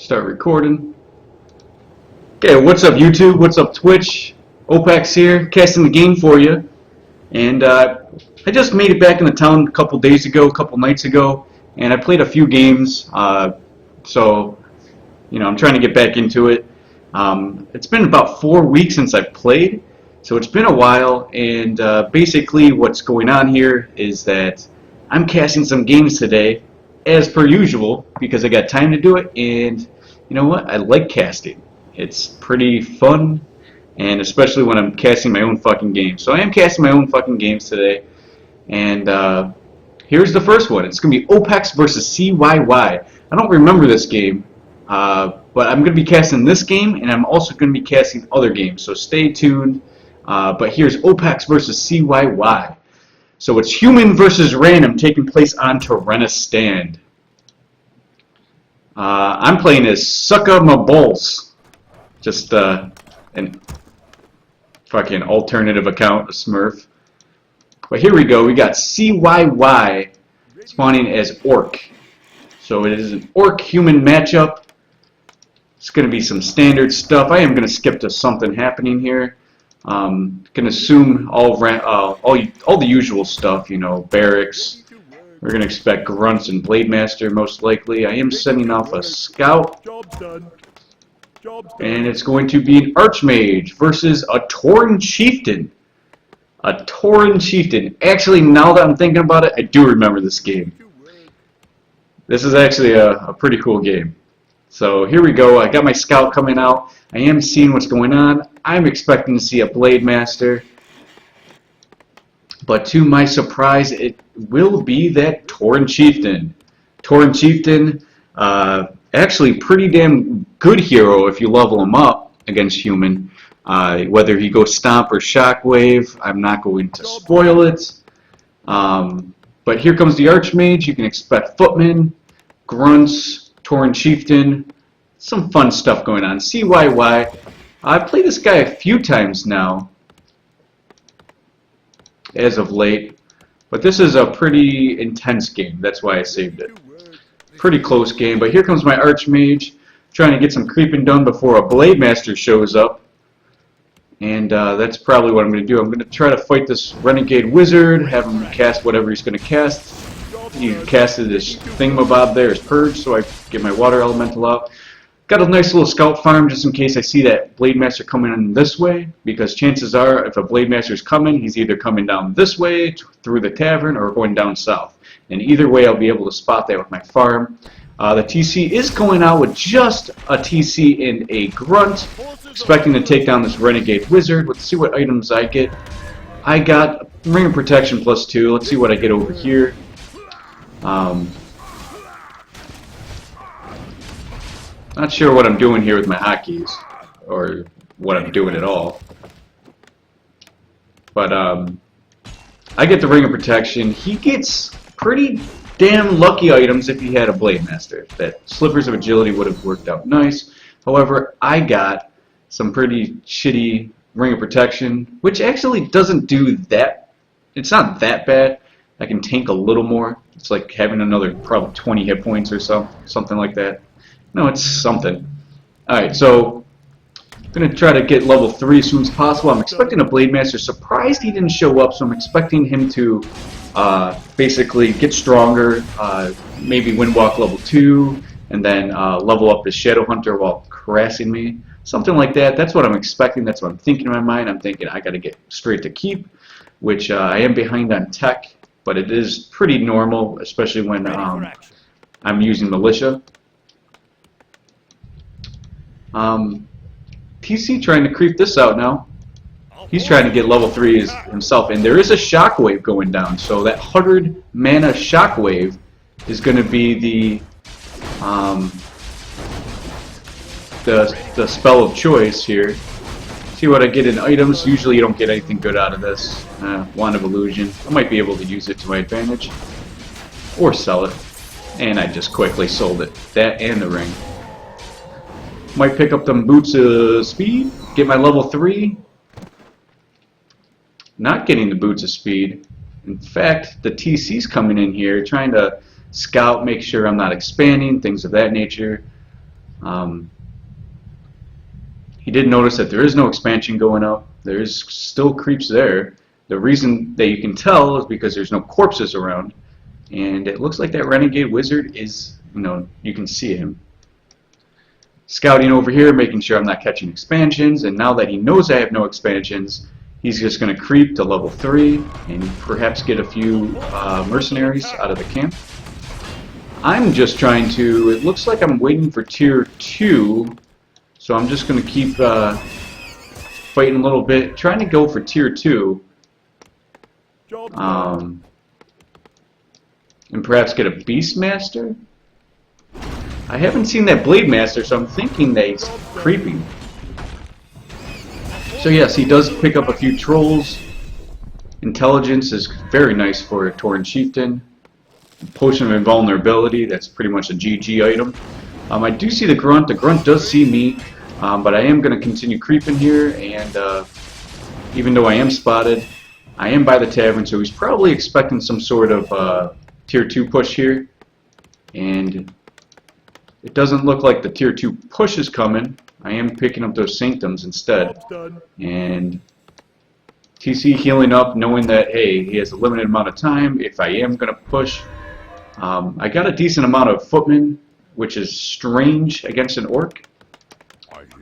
Start recording. Okay, what's up YouTube? What's up Twitch? Opex here, casting the game for you. And I just made it back into town a couple days ago, a couple nights ago, and I played a few games. So, you know, I'm trying to get back into it. It's been about 4 weeks since I've played, so it's been a while. And basically, what's going on here is that I'm casting some games today, as per usual, because I got time to do it. And you know what? I like casting. It's pretty fun, and especially when I'm casting my own fucking games. So I am casting my own fucking games today, and here's the first one. It's going to be Opex versus CYY. I don't remember this game, but I'm going to be casting this game, and I'm also going to be casting other games, so stay tuned. But here's Opex versus CYY. So it's human versus random, taking place on Terenas Stand. I'm playing as Sucka Ma Balls. Just an fucking alternative account, a Smurf. But here we go. We got CYY spawning as Orc. So it is an Orc-human matchup. It's going to be some standard stuff. I am going to skip to something happening here. Going to assume all the usual stuff, you know, barracks. We're going to expect grunts and blade master most likely. I am sending off a scout. And it's going to be an archmage versus a Tauren chieftain. A Tauren chieftain. Actually, now that I'm thinking about it, I do remember this game. This is actually a pretty cool game. So here we go. I got my scout coming out. I am seeing what's going on. I'm expecting to see a blade master. But to my surprise, it will be that Tauren chieftain. Tauren chieftain, actually pretty damn good hero if you level him up against human. Whether he goes stomp or shockwave, I'm not going to spoil it. But here comes the archmage. You can expect footmen, grunts, Tauren chieftain, some fun stuff going on. CYY. I've played this guy a few times now, as of late, but this is a pretty intense game. That's why I saved it. Pretty close game, but here comes my archmage, trying to get some creeping done before a blade master shows up. And that's probably what I'm going to do. I'm going to try to fight this renegade wizard, have him cast whatever he's going to cast. He casted this thingamabob there, his purge, so I get my water elemental out. Got a nice little scout farm just in case I see that blade master coming in this way, because chances are if a blade master is coming, he's either coming down this way through the tavern or going down south. And either way, I'll be able to spot that with my farm. The TC is going out with just a TC and a grunt, expecting to take down this renegade wizard. Let's see what items I get. I got ring of protection +2. Let's see what I get over here. Not sure what I'm doing here with my hotkeys, or what I'm doing at all. But I get the ring of protection. He gets pretty damn lucky items if he had a blade master. That slippers of agility would have worked out nice. However, I got some pretty shitty ring of protection, which actually doesn't do that. It's not that bad. I can tank a little more. It's like having another probably 20 hit points or something like that. No, it's something. Alright, so I'm going to try to get level 3 as soon as possible. I'm expecting a blade master. Surprised he didn't show up, so I'm expecting him to basically get stronger, maybe windwalk level 2, and then level up his shadow hunter while harassing me. Something like that. That's what I'm expecting. That's what I'm thinking in my mind. I'm thinking I got to get straight to keep, which I am behind on tech, but it is pretty normal, especially when I'm using militia. TC trying to creep this out now. He's trying to get level 3 himself, and there is a shockwave going down, so that 100 mana shockwave is going to be the spell of choice here. See what I get in items. Usually you don't get anything good out of this. Wand of Illusion. I might be able to use it to my advantage, or sell it, and I just quickly sold it. That and the ring. Might pick up them boots of speed, get my level 3. Not getting the boots of speed. In fact, the TC's coming in here trying to scout, make sure I'm not expanding, things of that nature. He did notice that there is no expansion going up. There's still creeps there. The reason that you can tell is because there's no corpses around. And it looks like that renegade wizard is, you can see him. Scouting over here, making sure I'm not catching expansions. And now that he knows I have no expansions, he's just going to creep to level 3 and perhaps get a few mercenaries out of the camp. I'm just trying to, it looks like I'm waiting for tier 2. So I'm just going to keep fighting a little bit, trying to go for tier 2. And perhaps get a Beastmaster? I haven't seen that Blade Master, so I'm thinking that he's creeping. So yes, he does pick up a few trolls. Intelligence is very nice for a Tauren Chieftain. Potion of Invulnerability, that's pretty much a GG item. I do see the Grunt. The Grunt does see me, but I am going to continue creeping here, and even though I am spotted, I am by the tavern, so he's probably expecting some sort of tier 2 push here, and it doesn't look like the tier 2 push is coming. I am picking up those Sanctums instead, and TC healing up, knowing that, hey, he has a limited amount of time if I am going to push. I got a decent amount of footmen, which is strange against an orc,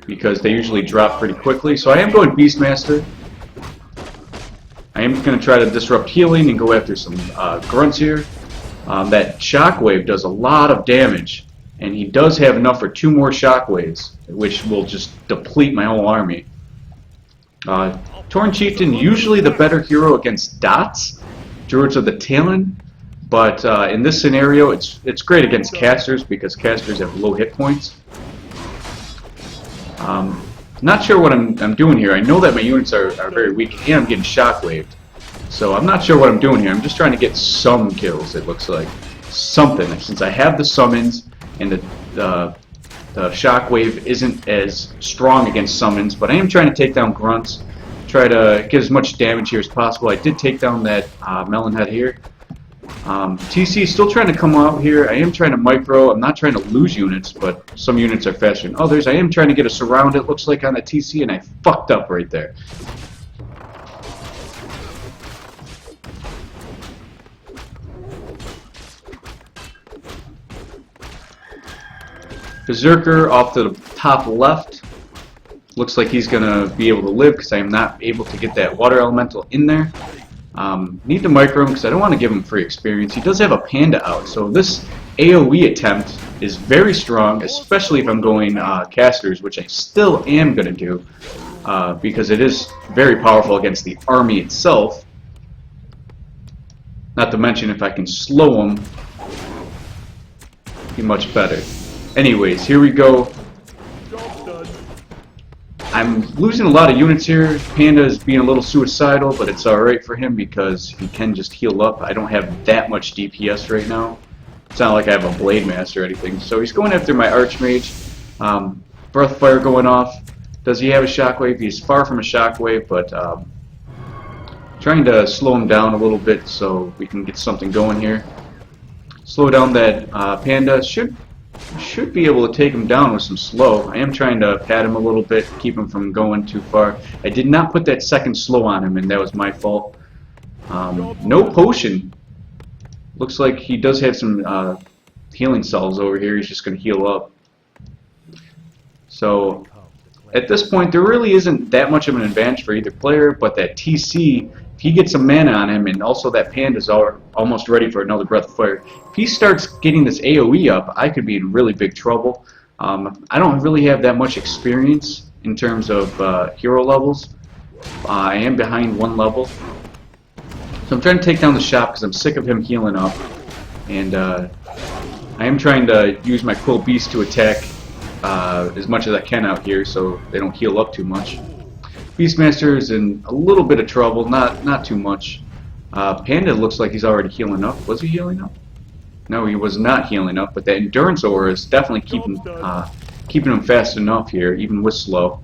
because they usually drop pretty quickly. So I am going Beastmaster. I am going to try to disrupt healing and go after some grunts here. That shockwave does a lot of damage, and he does have enough for 2 more shockwaves, which will just deplete my whole army. Tauren Chieftain, usually the better hero against dots, Druids of the Talon, but in this scenario it's great against casters because casters have low hit points. Not sure what I'm doing here. I know that my units are very weak and I'm getting shockwaved. So I'm not sure what I'm doing here. I'm just trying to get some kills, it looks like. Something. Since I have the summons and the shockwave isn't as strong against summons, but I am trying to take down grunts. Try to get as much damage here as possible. I did take down that melon head here. TC is still trying to come out here. I am trying to micro. I'm not trying to lose units, but some units are faster than others. I am trying to get a surround, it looks like, on the TC, and I fucked up right there. Berserker off to the top left. Looks like he's going to be able to live because I am not able to get that water elemental in there. Need to micro him because I don't want to give him free experience. He does have a panda out, so this AoE attempt is very strong, especially if I'm going casters, which I still am going to do because it is very powerful against the army itself. Not to mention if I can slow him, be much better. Anyways, here we go. I'm losing a lot of units here. Panda is being a little suicidal, but it's alright for him because he can just heal up. I don't have that much DPS right now. It's not like I have a Blade Master or anything. So he's going after my Archmage. Breath of Fire going off. Does he have a Shockwave? He's far from a Shockwave, but trying to slow him down a little bit so we can get something going here. Slow down that Panda. Should be able to take him down with some slow. I am trying to pad him a little bit, keep him from going too far. I did not put that second slow on him, and that was my fault. No potion. Looks like he does have some healing salves over here. He's just going to heal up. So at this point, there really isn't that much of an advantage for either player, but that TC, if he gets some mana on him, and also that Panda's almost ready for another Breath of Fire, if he starts getting this AoE up, I could be in really big trouble. I don't really have that much experience in terms of hero levels. I am behind 1 level. So I'm trying to take down the shop because I'm sick of him healing up. And I am trying to use my Quill Beast to attack as much as I can out here so they don't heal up too much. Beastmaster is in a little bit of trouble, not too much. Panda looks like he's already healing up. Was he healing up? No, he was not healing up, but that Endurance Aura is definitely keeping him fast enough here, even with slow.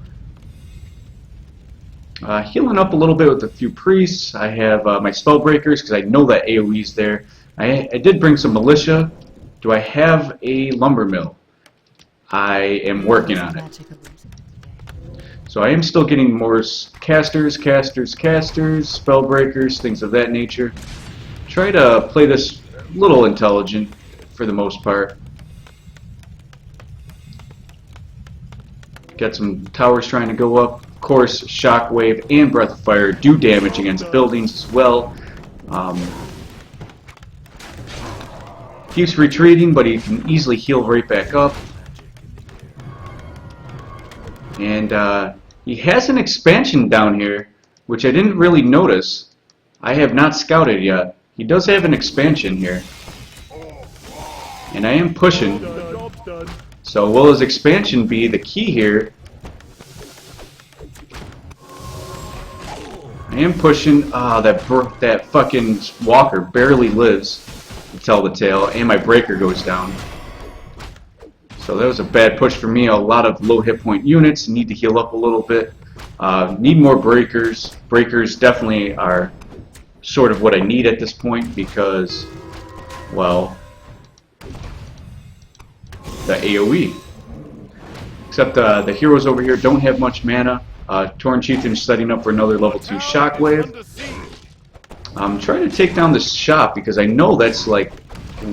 Healing up a little bit with a few priests. I have my Spellbreakers because I know that AoE's there. I did bring some Militia. Do I have a Lumber Mill? I am working on it. So I am still getting more casters, spell breakers, things of that nature. Try to play this a little intelligent for the most part. Got some towers trying to go up. Of course, Shockwave and Breath of Fire do damage against buildings as well. Keeps retreating, but he can easily heal right back up. And he has an expansion down here, which I didn't really notice. I have not scouted yet. He does have an expansion here. And I am pushing. So will his expansion be the key here? I am pushing. That fucking walker barely lives to tell the tale, and my breaker goes down. So that was a bad push for me. A lot of low hit point units. Need to heal up a little bit. Need more breakers. Breakers definitely are sort of what I need at this point because, well, the AoE. Except the heroes over here don't have much mana. Torn Chieftain is setting up for another level 2 Shockwave. I'm trying to take down this shop because I know that's like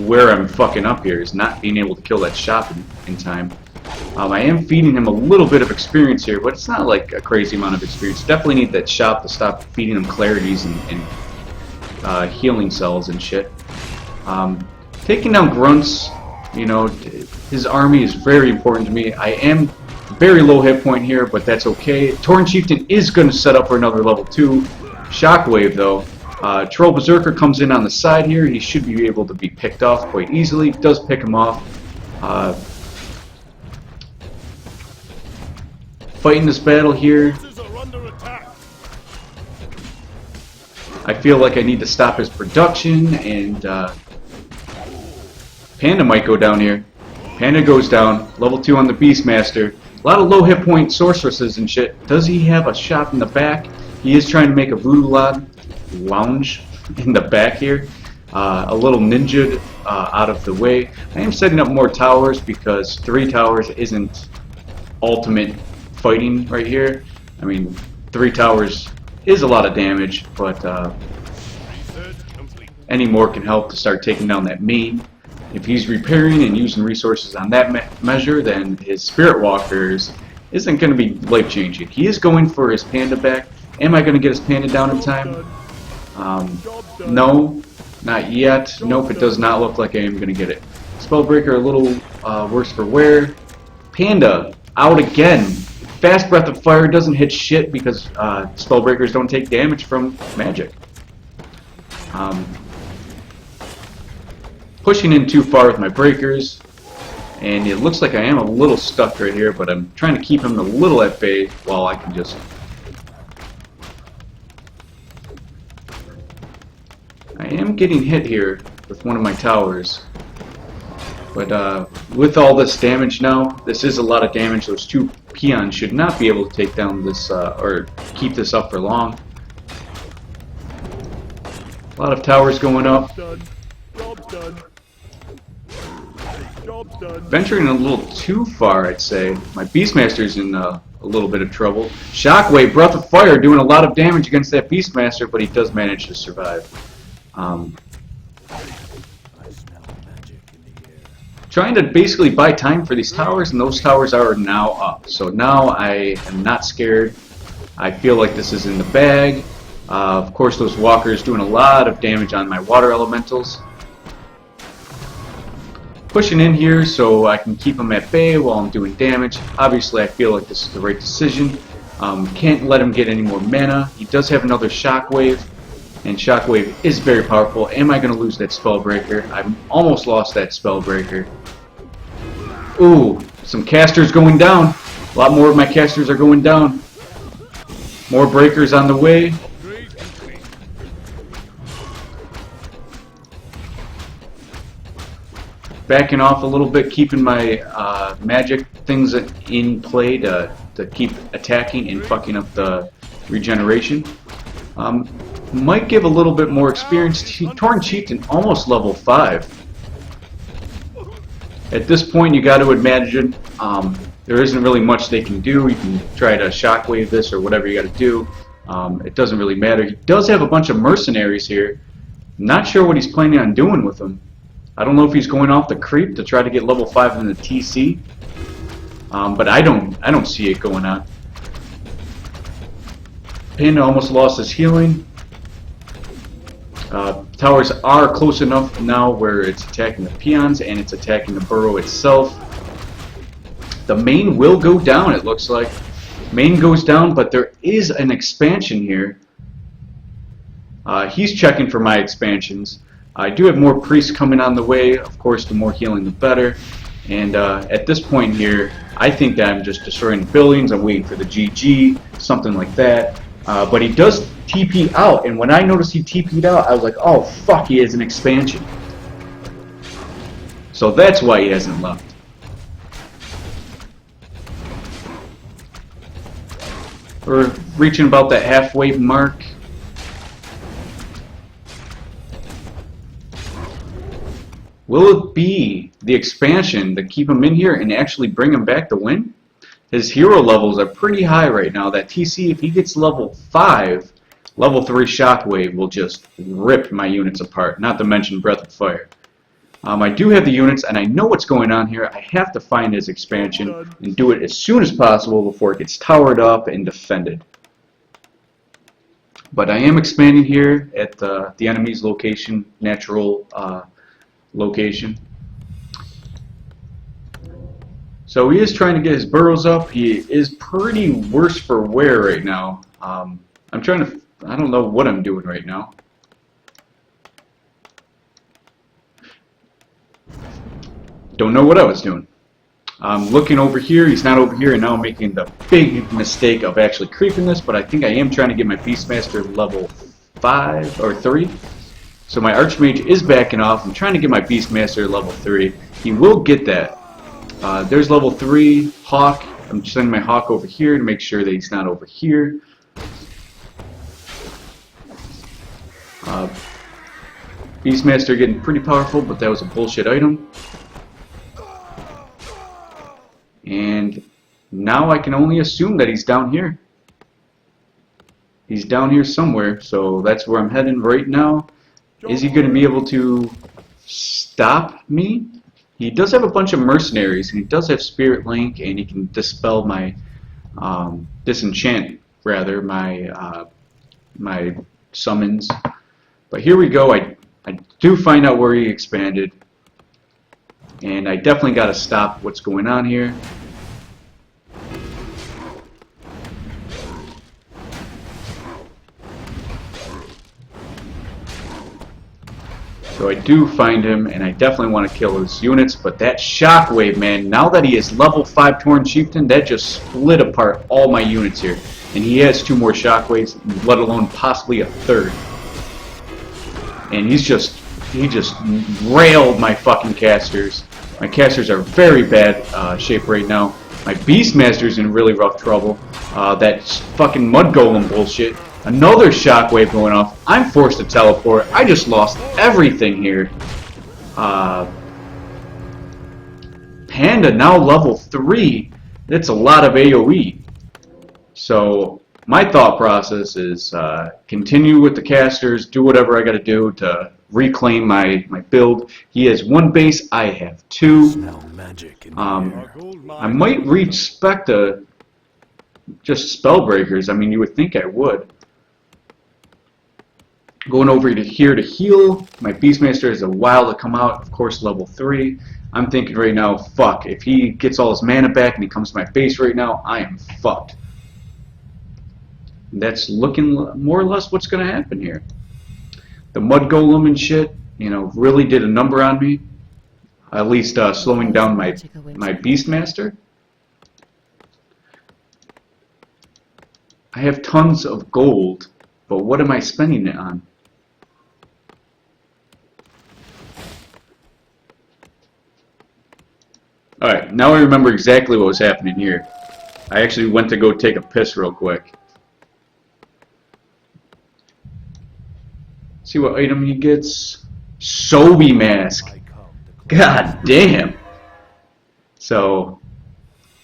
where I'm fucking up here, is not being able to kill that shop in time. I am feeding him a little bit of experience here, but it's not like a crazy amount of experience. Definitely need that shop to stop feeding him clarities and healing cells and shit. Taking down grunts, you know, his army is very important to me. I am very low hit point here, but that's okay. Torn Chieftain is going to set up for another level 2 Shockwave though. Troll Berserker comes in on the side here. He should be able to be picked off quite easily. Does pick him off. Fighting this battle here. I feel like I need to stop his production, and Panda might go down here. Panda goes down. Level 2 on the Beastmaster. A lot of low hit point sorceresses and shit. Does he have a shop in the back? He is trying to make a voodoo lounge in the back here. A little ninja out of the way. I am setting up more towers because 3 towers isn't ultimate fighting right here. I mean, 3 towers is a lot of damage, but any more can help to start taking down that main. If he's repairing and using resources on that measure, then his Spirit Walkers isn't going to be life-changing. He is going for his Panda back. Am I going to get his Panda down in time? No, not yet. Nope, it does not look like I am going to get it. Spellbreaker a little worse for wear. Panda out again. Fast Breath of Fire doesn't hit shit because Spellbreakers don't take damage from magic. Pushing in too far with my breakers, and it looks like I am a little stuck right here, but I'm trying to keep him a little at bay while I can just... I am getting hit here with one of my towers, but with all this damage now, this is a lot of damage. Those 2 peons should not be able to take down this, or keep this up for long. A lot of towers going up. Venturing a little too far, I'd say. My Beastmaster's in a little bit of trouble. Shockwave, Breath of Fire, doing a lot of damage against that Beastmaster, but he does manage to survive. Trying to basically buy time for these towers, and those towers are now up. So now I am not scared. I feel like this is in the bag. Of course, those walkers doing a lot of damage on my water elementals. Pushing in here so I can keep him at bay while I'm doing damage. Obviously, I feel like this is the right decision. Can't let him get any more mana. He does have another Shockwave, and Shockwave is very powerful. Am I going to lose that Spellbreaker? I've almost lost that Spellbreaker. Ooh, some casters going down. A lot more of my casters are going down. More breakers on the way. Backing off a little bit, keeping my magic things in play to keep attacking and fucking up the regeneration. Might give a little bit more experience. Torn Chieftain almost level 5. At this point, you got to imagine there isn't really much they can do. You can try to shockwave this or whatever you got to do. It doesn't really matter. He does have a bunch of mercenaries here. Not sure what he's planning on doing with them. I don't know if he's going off the creep to try to get level 5 in the TC. But I don't see it going on. Panda almost lost his healing. Towers are close enough now where it's attacking the peons and it's attacking the burrow itself. The main will go down, it looks like. Main goes down, but there is an expansion here. He's checking for my expansions. I do have more priests coming on the way. Of course, the more healing, the better. And at this point here, I think that I'm just destroying the buildings. I'm waiting for the GG, something like that. But he does TP out, and when I noticed he TP'd out, I was like, oh fuck, he has an expansion. So that's why he hasn't left. We're reaching about that halfway mark. Will it be the expansion to keep him in here and actually bring him back to win? His hero levels are pretty high right now. That TC, if he gets level 5, level 3 Shockwave will just rip my units apart, not to mention Breath of Fire. I do have the units, and I know what's going on here. I have to find his expansion and do it as soon as possible before it gets towered up and defended. But I am expanding here at the enemy's location, natural location. So he is trying to get his burrows up. He is pretty worse for wear right now. I'm trying to, I don't know what I'm doing right now. Don't know what I was doing. I'm looking over here, he's not over here, and now I'm making the big mistake of actually creeping this, but I think I am trying to get my Beastmaster level 5 or 3. So my Archmage is backing off. I'm trying to get my Beastmaster level 3. He will get that. There's level 3, Hawk. I'm sending my Hawk over here to make sure that he's not over here. Beastmaster getting pretty powerful, but that was a bullshit item. And now I can only assume that he's down here. He's down here somewhere, so that's where I'm heading right now. Is he going to be able to stop me? He does have a bunch of mercenaries, and he does have Spirit Link, and he can dispel my disenchant, rather, my my summons. But here we go. I do find out where he expanded, and I definitely got to stop what's going on here. So I do find him, and I definitely want to kill his units, but that Shockwave, man, now that he is level 5 Torn Chieftain, that just split apart all my units here. And he has 2 more Shockwaves, let alone possibly a 3rd. And he just railed my fucking casters. My casters are very bad shape right now. My Beastmaster's in really rough trouble. That fucking Mud Golem bullshit. Another Shockwave going off. I'm forced to teleport. I just lost everything here. Panda now level 3. That's a lot of AoE. So my thought process is continue with the casters, do whatever I gotta do to reclaim my build. He has 1 base, I have 2. I might reach Specta just Spellbreakers. I mean, you would think I would. Going over to here to heal. My Beastmaster has a while to come out, of course, level 3. I'm thinking right now, fuck, if he gets all his mana back and he comes to my base right now, I am fucked. That's looking more or less what's going to happen here. The Mud Golem and shit, you know, really did a number on me. At least slowing down my Beastmaster. I have tons of gold, but what am I spending it on? Alright, now I remember exactly what was happening here. I actually went to go take a piss real quick. See what item he gets. Sobe Mask. God damn. So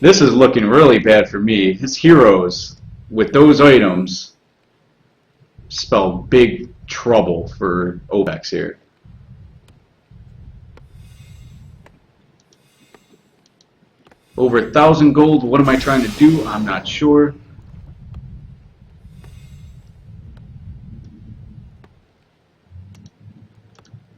this is looking really bad for me. His heroes with those items spell big trouble for Opex here. Over 1,000 gold. What am I trying to do? I'm not sure.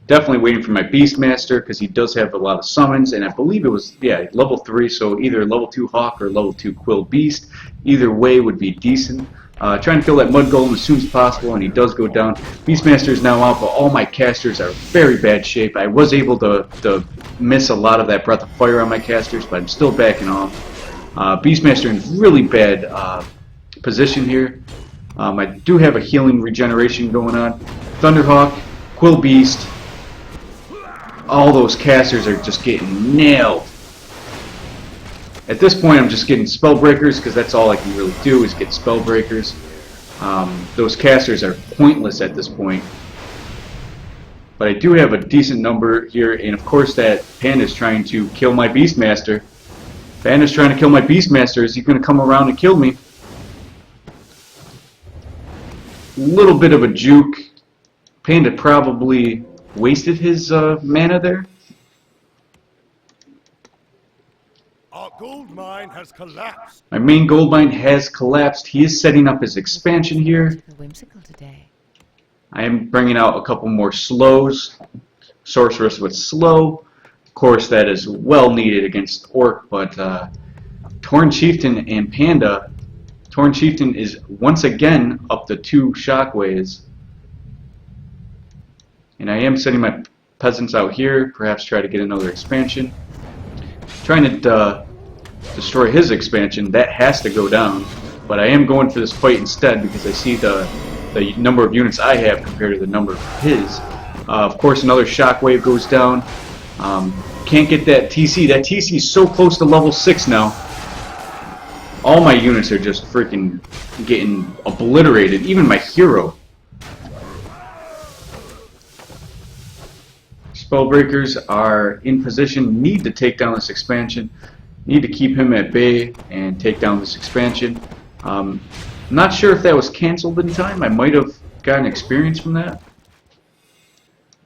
Definitely waiting for my Beastmaster because he does have a lot of summons, and I believe it was, yeah, level 3, so either level 2 Hawk or level 2 Quill Beast. Either way would be decent. Trying to kill that Mud Golem as soon as possible, and he does go down. Beastmaster is now out, but all my casters are very bad shape. I was able to miss a lot of that Breath of Fire on my casters, but I'm still backing off. Beastmaster in really bad position here. I do have a healing regeneration going on. Thunderhawk, Quill Beast. All those casters are just getting nailed. At this point, I'm just getting Spellbreakers because that's all I can really do is get Spellbreakers. Those casters are pointless at this point. But I do have a decent number here, and of course that Panda's trying to kill my Beastmaster. Panda's trying to kill my Beastmaster. Is he going to come around and kill me? A little bit of a juke. Panda probably wasted his mana there. Our gold mine has collapsed. My main gold mine has collapsed. He is setting up his expansion here. Whimsical today. I am bringing out a couple more slows. Sorceress with slow. Of course, that is well needed against Orc, but Tauren Chieftain and Panda. Tauren Chieftain is once again up to 2 shockwaves. And I am sending my peasants out here, perhaps try to get another expansion. Trying to destroy his expansion, that has to go down. But I am going for this fight instead because I see the number of units I have compared to the number of his. Of course, another shockwave goes down. Can't get that TC. That TC is so close to level 6 now. All my units are just freaking getting obliterated. Even my hero. Spellbreakers are in position, need to take down this expansion, need to keep him at bay and take down this expansion. I'm not sure if that was cancelled in time. I might have gotten experience from that.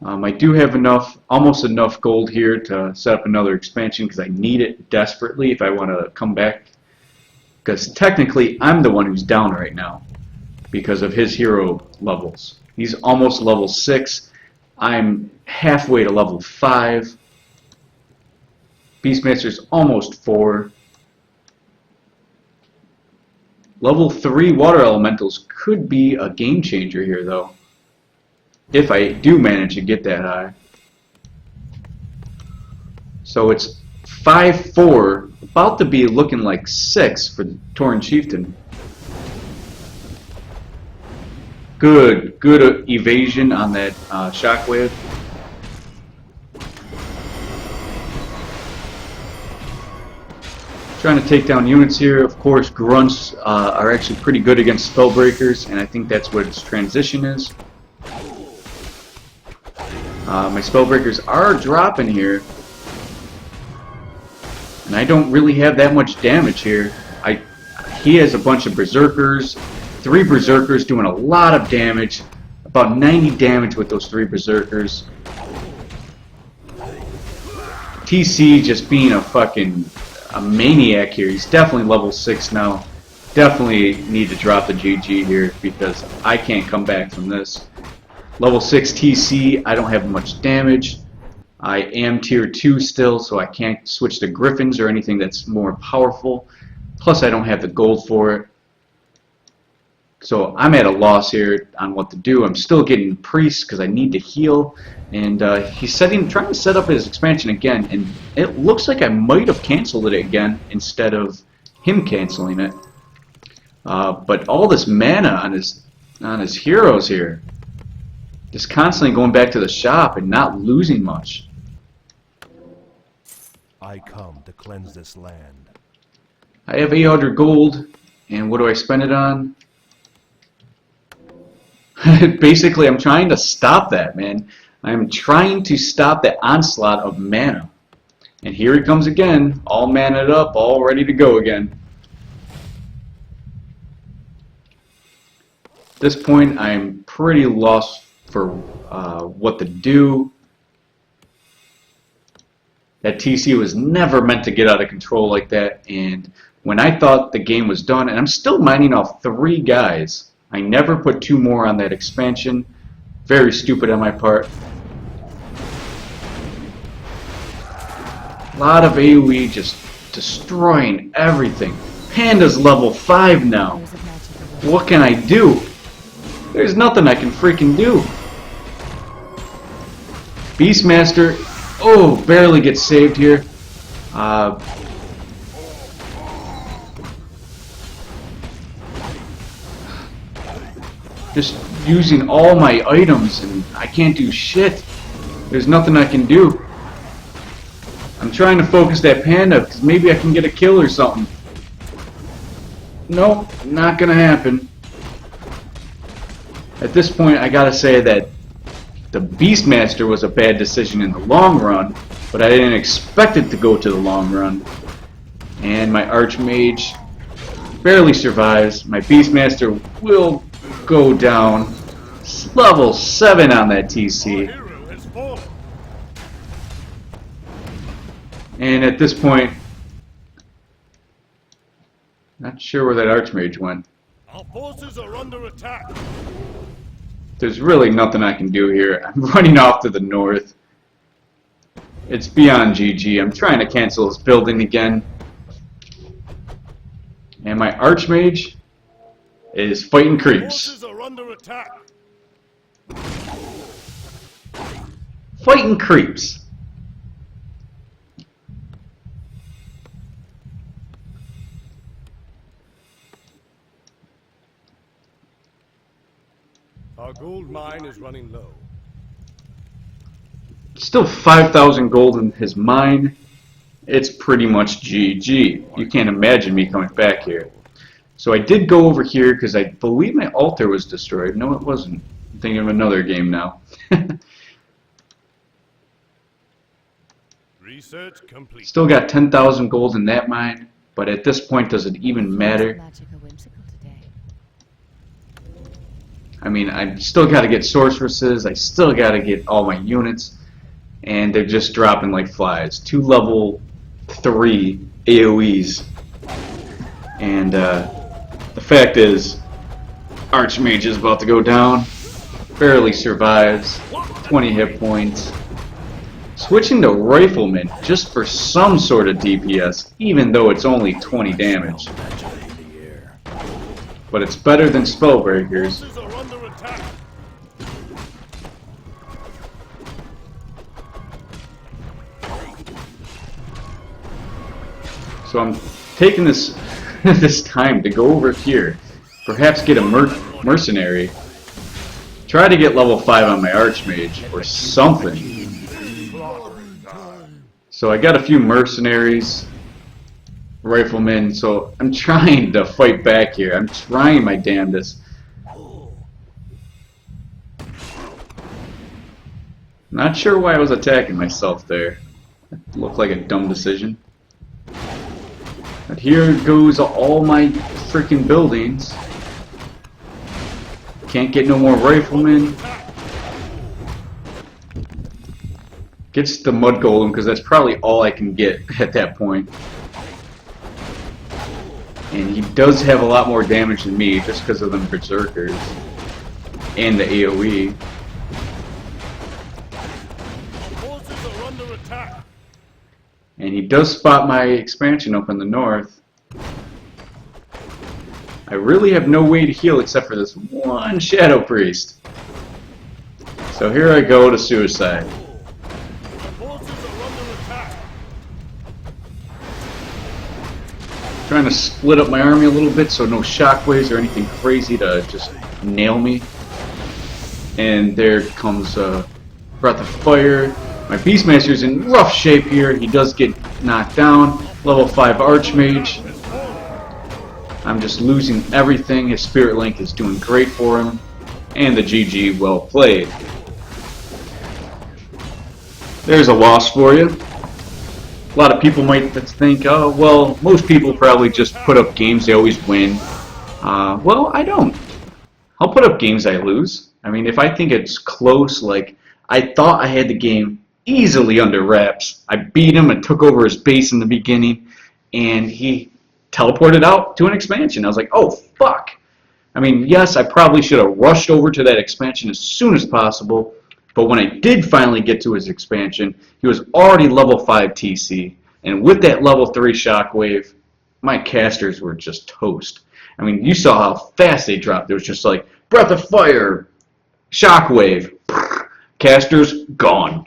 I do have almost enough gold here to set up another expansion because I need it desperately if I want to come back. Because technically I'm the one who's down right now because of his hero levels. He's almost level 6. I'm halfway to level 5. Beastmaster's almost 4. Level 3 water elementals could be a game changer here though. If I do manage to get that high. So it's 5-4, about to be looking like 6 for Tauren Chieftain. Good evasion on that shockwave. Trying to take down units here. Of course, grunts are actually pretty good against spellbreakers, and I think that's what its transition is. My spellbreakers are dropping here, and I don't really have that much damage here. He has a bunch of berserkers, 3 berserkers doing a lot of damage, about 90 damage with those 3 berserkers. TC just being a maniac here. He's definitely level 6 now. Definitely need to drop the GG here because I can't come back from this. Level 6 TC, I don't have much damage. I am tier 2 still, so I can't switch to Griffins or anything that's more powerful. Plus I don't have the gold for it. So I'm at a loss here on what to do. I'm still getting priests because I need to heal. And he's trying to set up his expansion again. And it looks like I might have canceled it again instead of him canceling it. But all this mana on his heroes here. Just constantly going back to the shop and not losing much. I come to cleanse this land. I have 800 gold. And what do I spend it on? Basically, I'm trying to stop that, man. I'm trying to stop that onslaught of mana. And here he comes again, all manned up, all ready to go again. At this point, I'm pretty lost for what to do. That TC was never meant to get out of control like that, and when I thought the game was done, and I'm still mining off 3 guys, I never put 2 more on that expansion. Very stupid on my part. A lot of AoE just destroying everything. Panda's level 5 now. What can I do? There's nothing I can freaking do. Beastmaster, oh, barely gets saved here. Just using all my items and I can't do shit. There's nothing I can do. I'm trying to focus that panda because maybe I can get a kill or something. Nope, not gonna happen. At this point, I gotta say that the Beastmaster was a bad decision in the long run, but I didn't expect it to go to the long run. And my Archmage barely survives. My Beastmaster will go down. Level 7 on that TC. And at this point, not sure where that Archmage went. Our forces are under attack. There's really nothing I can do here. I'm running off to the north. It's beyond GG. I'm trying to cancel this building again. And my Archmage is fighting creeps. Forces are under attack. Fighting creeps. Our gold mine is running low. Still 5,000 gold in his mine. It's pretty much GG. You can't imagine me coming back here. So I did go over here because I believe my altar was destroyed. No, it wasn't. I'm thinking of another game now. Research complete. Still got 10,000 gold in that mine, but at this point, does it even matter? I mean, I still got to get sorceresses. I still got to get all my units, and they're just dropping like flies. 2 level 3 AoEs, and the fact is, Archmage is about to go down. Barely survives. 20 hit points. Switching to Rifleman just for some sort of DPS, even though it's only 20 damage. But it's better than Spellbreakers. Forces are under attack. So I'm taking this this time to go over here, perhaps get a mercenary, try to get level 5 on my Archmage or something. So I got a few mercenaries, riflemen, so I'm trying to fight back here. I'm trying my damnedest. Not sure why I was attacking myself there. It looked like a dumb decision. But here goes all my freaking buildings. Can't get no more riflemen. Gets the mud golem because that's probably all I can get at that point. And he does have a lot more damage than me just because of them berserkers and the AoE. Forces are under attack. And he does spot my expansion up in the north. I really have no way to heal except for this one Shadow Priest. So here I go to suicide. Forces are under attack. Trying to split up my army a little bit so no shockwaves or anything crazy to just nail me. And there comes Breath of Fire. My Beastmaster's in rough shape here. He does get knocked down. Level 5 Archmage. I'm just losing everything. His Spirit Link is doing great for him. And the GG, well played. There's a loss for you. A lot of people might think, oh, well, most people probably just put up games they always win. Well, I don't. I'll put up games I lose. I mean, if I think it's close, like I thought I had the game easily under wraps, I beat him and took over his base in the beginning, and he teleported out to an expansion. I was like, oh, fuck. I mean, yes, I probably should have rushed over to that expansion as soon as possible, but when I did finally get to his expansion, he was already level 5 TC, and with that level 3 shockwave, my casters were just toast. I mean, you saw how fast they dropped. It was just like, breath of fire, shockwave, casters, gone.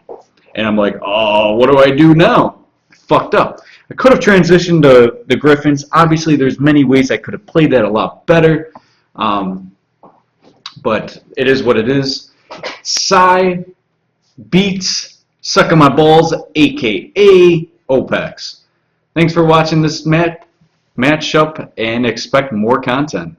And I'm like, oh, what do I do now? I fucked up. I could have transitioned to the Griffins. Obviously, there's many ways I could have played that a lot better. But it is what it is. Psy beats Sucking My Balls, a.k.a. Opex. Thanks for watching this matchup, and expect more content.